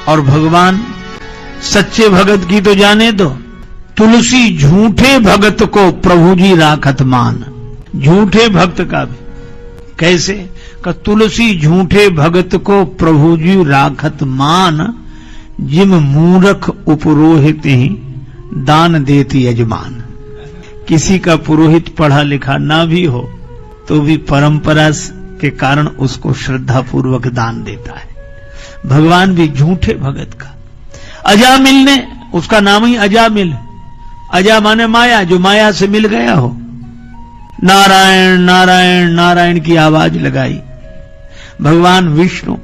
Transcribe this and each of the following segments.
और भगवान सच्चे भगत की तो जाने दो। तुलसी झूठे भगत को प्रभु जी राखत मान। झूठे भक्त का भी कैसे का तुलसी झूठे भगत को प्रभु जी राखत मान। जिम मूर्ख उपरोहित ही दान देती यजमान। किसी का पुरोहित पढ़ा लिखा ना भी हो तो भी परंपरा के कारण उसको श्रद्धा पूर्वक दान देता है। भगवान भी झूठे भगत का। अजामिल ने, उसका नाम ही अजामिल, अजा माने माया, जो माया से मिल गया हो, नारायण नारायण नारायण की आवाज लगाई। भगवान विष्णु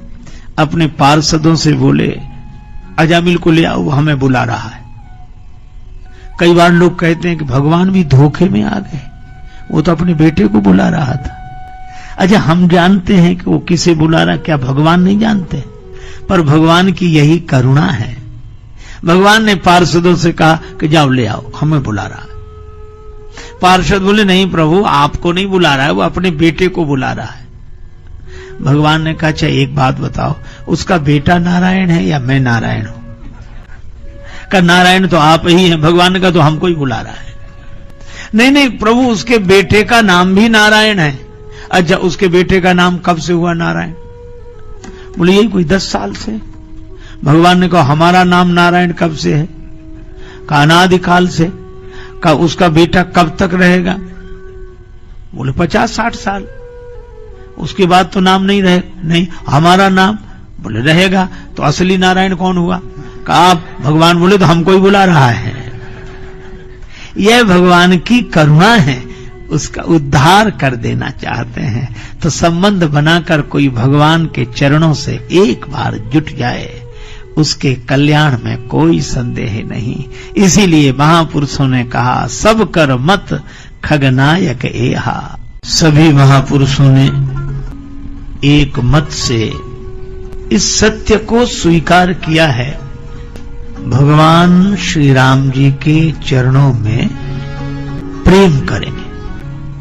अपने पार्षदों से बोले अजामिल को ले आओ, वो हमें बुला रहा है। कई बार लोग कहते हैं कि भगवान भी धोखे में आ गए, वो तो अपने बेटे को बुला रहा था। अच्छा, हम जानते हैं कि वो किसे बुला रहा, क्या भगवान नहीं जानते? पर भगवान की यही करुणा है। भगवान ने पार्षदों से कहा कि जाओ ले आओ, हमें बुला रहा है। पार्षद बोले नहीं प्रभु, आपको नहीं बुला रहा है, वो अपने बेटे को बुला रहा है। भगवान ने कहा अच्छा एक बात बताओ, उसका बेटा नारायण है या मैं नारायण हूं? कहा नारायण तो आप ही हैं। भगवान ने कहा तो हमको ही बुला रहा है। नहीं नहीं प्रभु, उसके बेटे का नाम भी नारायण है। अच्छा, उसके बेटे का नाम कब से हुआ नारायण? बोले यही कोई 10 साल से। भगवान ने कहा हमारा नाम नारायण कब से है? कहा अनादिकाल से। कहा उसका बेटा कब तक रहेगा? बोले 50-60 साल, उसके बाद तो नाम नहीं रहे। नहीं, हमारा नाम। बोले रहेगा। तो असली नारायण कौन हुआ? कहा आप। भगवान बोले तो हमको ही बुला रहा है। यह भगवान की करुणा है, उसका उद्धार कर देना चाहते हैं तो संबंध बनाकर कोई भगवान के चरणों से एक बार जुट जाए, उसके कल्याण में कोई संदेह नहीं। इसीलिए महापुरुषों ने कहा सब कर मत खगनायक एहा। सभी महापुरुषों ने एक मत से इस सत्य को स्वीकार किया है, भगवान श्री राम जी के चरणों में प्रेम करेंगे।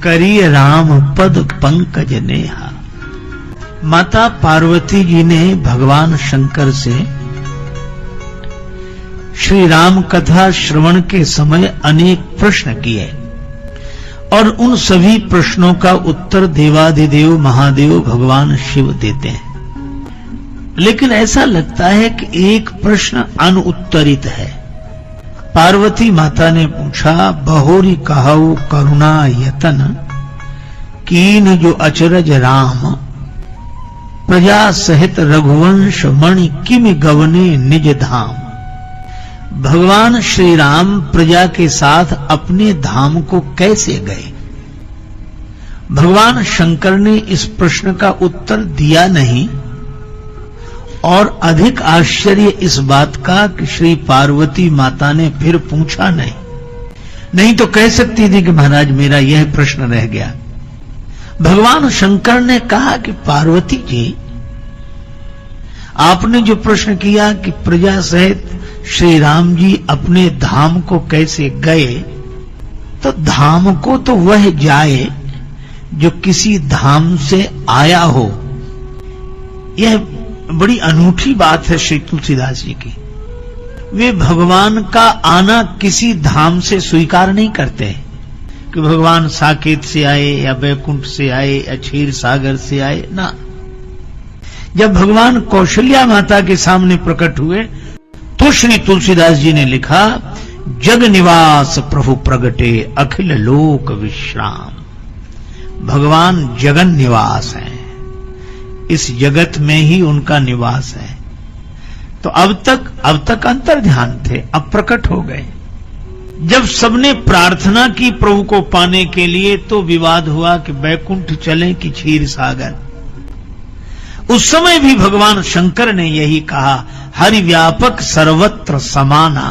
करिए राम पद पंकज नेहा। माता पार्वती जी ने भगवान शंकर से श्री राम कथा श्रवण के समय अनेक प्रश्न किए और उन सभी प्रश्नों का उत्तर देवाधिदेव महादेव भगवान शिव देते हैं। लेकिन ऐसा लगता है कि एक प्रश्न अनुत्तरित है। पार्वती माता ने पूछा बहोरी कहाऊ करुणा यतन कीन जो अचरज राम प्रजा सहित रघुवंश मणि किम गवने निज धाम। भगवान श्री राम प्रजा के साथ अपने धाम को कैसे गए? भगवान शंकर ने इस प्रश्न का उत्तर दिया नहीं और अधिक आश्चर्य इस बात का कि श्री पार्वती माता ने फिर पूछा नहीं तो कह सकती थी कि महाराज मेरा यह प्रश्न रह गया। भगवान शंकर ने कहा कि पार्वती जी आपने जो प्रश्न किया कि प्रजा सहित श्री राम जी अपने धाम को कैसे गए, तो धाम को तो वह जाए जो किसी धाम से आया हो। यह बड़ी अनूठी बात है श्री तुलसीदास जी की। वे भगवान का आना किसी धाम से स्वीकार नहीं करते कि भगवान साकेत से आए या बैकुंठ से आए या क्षीर सागर से आए ना। जब भगवान कौशल्या माता के सामने प्रकट हुए तो श्री तुलसीदास जी ने लिखा जग निवास प्रभु प्रगटे अखिल लोक विश्राम। भगवान जगन निवास है, इस जगत में ही उनका निवास है। तो अब तक अंतर्ध्यान थे, अब प्रकट हो गए। जब सबने प्रार्थना की प्रभु को पाने के लिए तो विवाद हुआ कि बैकुंठ चले कि क्षीर सागर। उस समय भी भगवान शंकर ने यही कहा हरि व्यापक सर्वत्र समाना।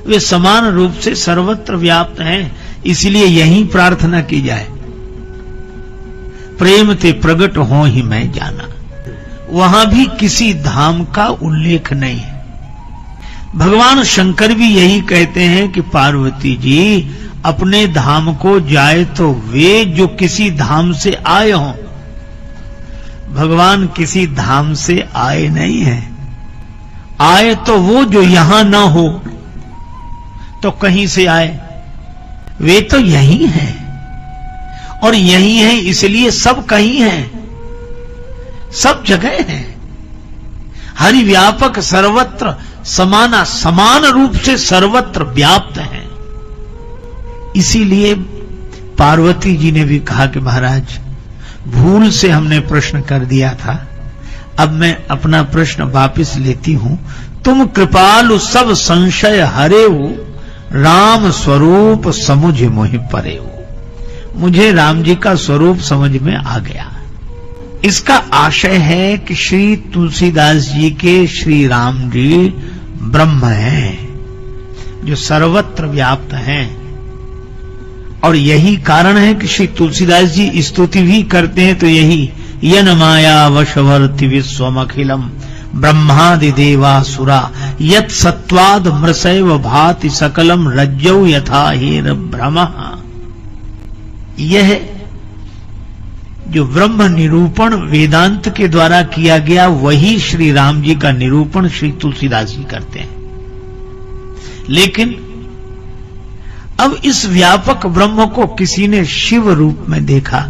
वे समान रूप से सर्वत्र व्याप्त हैं, इसलिए यही प्रार्थना की जाए। प्रेम ते प्रगट हो ही मैं जाना। वहां भी किसी धाम का उल्लेख नहीं है। भगवान शंकर भी यही कहते हैं कि पार्वती जी अपने धाम को जाए तो वे जो किसी धाम से आए हों। भगवान किसी धाम से आए नहीं हैं, आए तो वो जो यहां ना हो तो कहीं से आए, वे तो यही हैं और यही है, इसलिए सब कहीं है, सब जगह है। हरि व्यापक सर्वत्र समाना, समान रूप से सर्वत्र व्याप्त है। इसीलिए पार्वती जी ने भी कहा कि महाराज भूल से हमने प्रश्न कर दिया था, अब मैं अपना प्रश्न वापस लेती हूं। तुम कृपालु सब संशय हरे हो, राम स्वरूप समुझ मोहि परे हो। मुझे राम जी का स्वरूप समझ में आ गया। इसका आशय है कि श्री तुलसीदास जी के श्री राम जी ब्रह्म हैं, जो सर्वत्र व्याप्त हैं। और यही कारण है कि श्री तुलसीदास जी स्तुति भी करते हैं तो यही, यन माया वशवर्ति विश्वमखिलम ब्रह्मादि देवासुरा यत् सत्वाद मृसैव भाति सकलम रज्जौ यथा हेर भ्रमः। यह जो ब्रह्म निरूपण वेदांत के द्वारा किया गया, वही श्री राम जी का निरूपण श्री तुलसीदास जी करते हैं। लेकिन अब इस व्यापक ब्रह्म को किसी ने शिव रूप में देखा,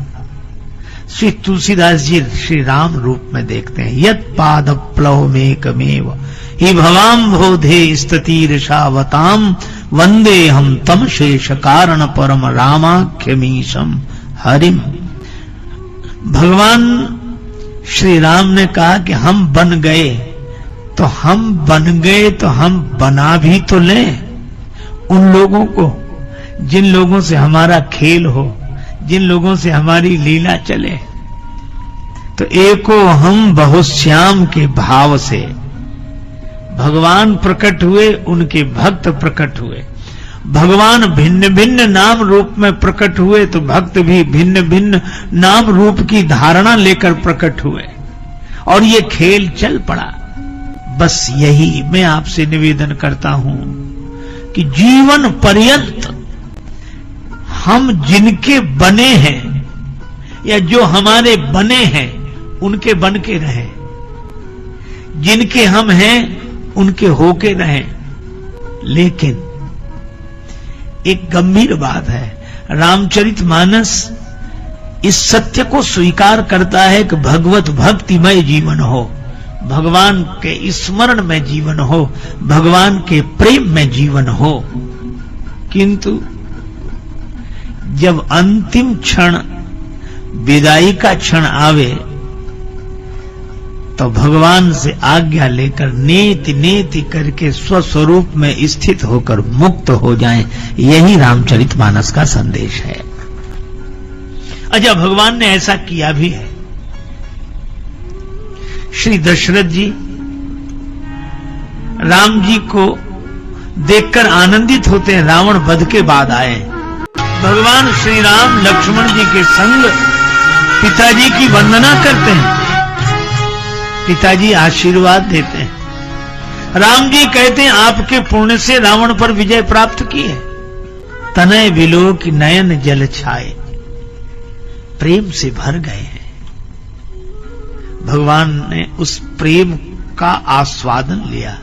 श्री तुलसीदास जी श्री राम रूप में देखते हैं। यत् पाद प्लवमेकमेव हि भवाम बोधे स्ततीर्षावताम वंदे हम तम शेष कारण परम रामाख्यमीशम हरिम। भगवान श्री राम ने कहा कि हम बन गए तो हम बना भी तो लें उन लोगों को जिन लोगों से हमारा खेल हो, जिन लोगों से हमारी लीला चले। तो एको हम बहुश्याम के भाव से भगवान प्रकट हुए, उनके भक्त प्रकट हुए। भगवान भिन्न भिन्न नाम रूप में प्रकट हुए तो भक्त भी भिन्न भिन्न नाम रूप की धारणा लेकर प्रकट हुए और ये खेल चल पड़ा। बस यही मैं आपसे निवेदन करता हूं कि जीवन पर्यंत हम जिनके बने हैं या जो हमारे बने हैं उनके बन के रहें, जिनके हम हैं उनके होके रहें। लेकिन एक गंभीर बात है, रामचरितमानस इस सत्य को स्वीकार करता है कि भगवत भक्तिमय जीवन हो, भगवान के स्मरण में जीवन हो, भगवान के प्रेम में जीवन हो। किंतु जब अंतिम क्षण विदाई का क्षण आवे तो भगवान से आज्ञा लेकर नेति नेति करके स्वस्वरूप में स्थित होकर मुक्त हो जाएं, यही रामचरितमानस का संदेश है। अच्छा, भगवान ने ऐसा किया भी है। श्री दशरथ जी राम जी को देखकर आनंदित होते हैं। रावण वध के बाद आए, भगवान श्री राम लक्ष्मण जी के संग पिताजी की वंदना करते हैं, पिताजी आशीर्वाद देते हैं। राम जी कहते हैं आपके पुण्य से रावण पर विजय प्राप्त की है। तनय बिलो की नयन जल छाए, प्रेम से भर गए हैं। भगवान ने उस प्रेम का आस्वादन लिया,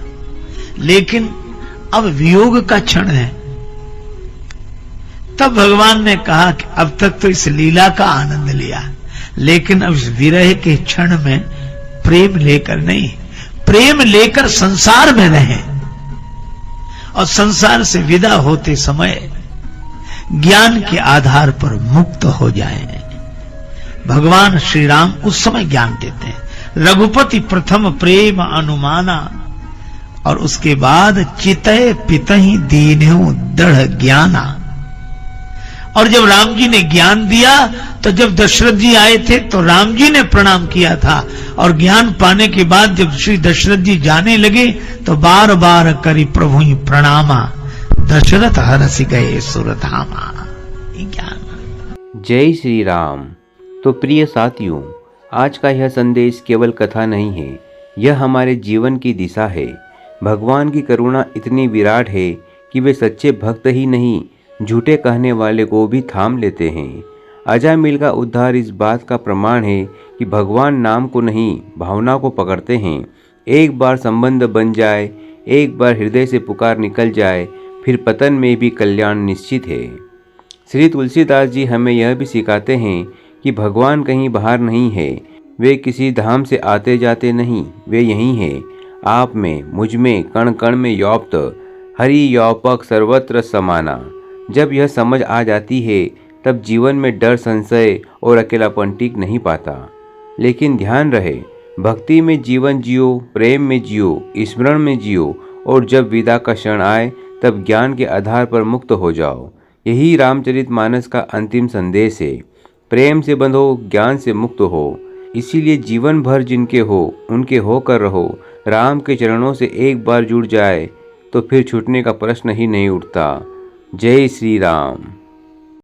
लेकिन अब वियोग का क्षण है। तब भगवान ने कहा कि अब तक तो इस लीला का आनंद लिया, लेकिन अब इस विरह के क्षण में प्रेम लेकर नहीं, प्रेम लेकर संसार में रहें और संसार से विदा होते समय ज्ञान के आधार पर मुक्त हो जाएं। भगवान श्री राम उस समय ज्ञान देते हैं। रघुपति प्रथम प्रेम अनुमाना, और उसके बाद चितय पितहि दीन्हु दृढ़ ज्ञाना। और जब राम जी ने ज्ञान दिया तो जब दशरथ जी आए थे तो राम जी ने प्रणाम किया था, और ज्ञान पाने के बाद जब श्री दशरथ जी जाने लगे तो बार बार करी प्रभु ही प्रणामा, दशरथ हरस गए सुरधामा। ज्ञान। जय श्री राम। तो प्रिय साथियों, आज का यह संदेश केवल कथा नहीं है, यह हमारे जीवन की दिशा है। भगवान की करुणा इतनी विराट है कि वे सच्चे भक्त ही नहीं, झूठे कहने वाले को भी थाम लेते हैं। अजामिल का उद्धार इस बात का प्रमाण है कि भगवान नाम को नहीं भावना को पकड़ते हैं। एक बार संबंध बन जाए, एक बार हृदय से पुकार निकल जाए, फिर पतन में भी कल्याण निश्चित है। श्री तुलसीदास जी हमें यह भी सिखाते हैं कि भगवान कहीं बाहर नहीं है, वे किसी धाम से आते जाते नहीं, वे यहीं हैं, आप में, मुझ में, कण कण में व्याप्त, हरि व्यापक सर्वत्र समाना। जब यह समझ आ जाती है तब जीवन में डर, संशय और अकेलापन टिक नहीं पाता। लेकिन ध्यान रहे, भक्ति में जीवन जियो, प्रेम में जियो, स्मरण में जियो, और जब विदा का क्षण आए तब ज्ञान के आधार पर मुक्त हो जाओ। यही रामचरितमानस का अंतिम संदेश है। प्रेम से बंधो, ज्ञान से मुक्त हो। इसीलिए जीवन भर जिनके हो उनके होकर रहो। राम के चरणों से एक बार जुड़ जाए तो फिर छूटने का प्रश्न ही नहीं उठता। जय श्री राम।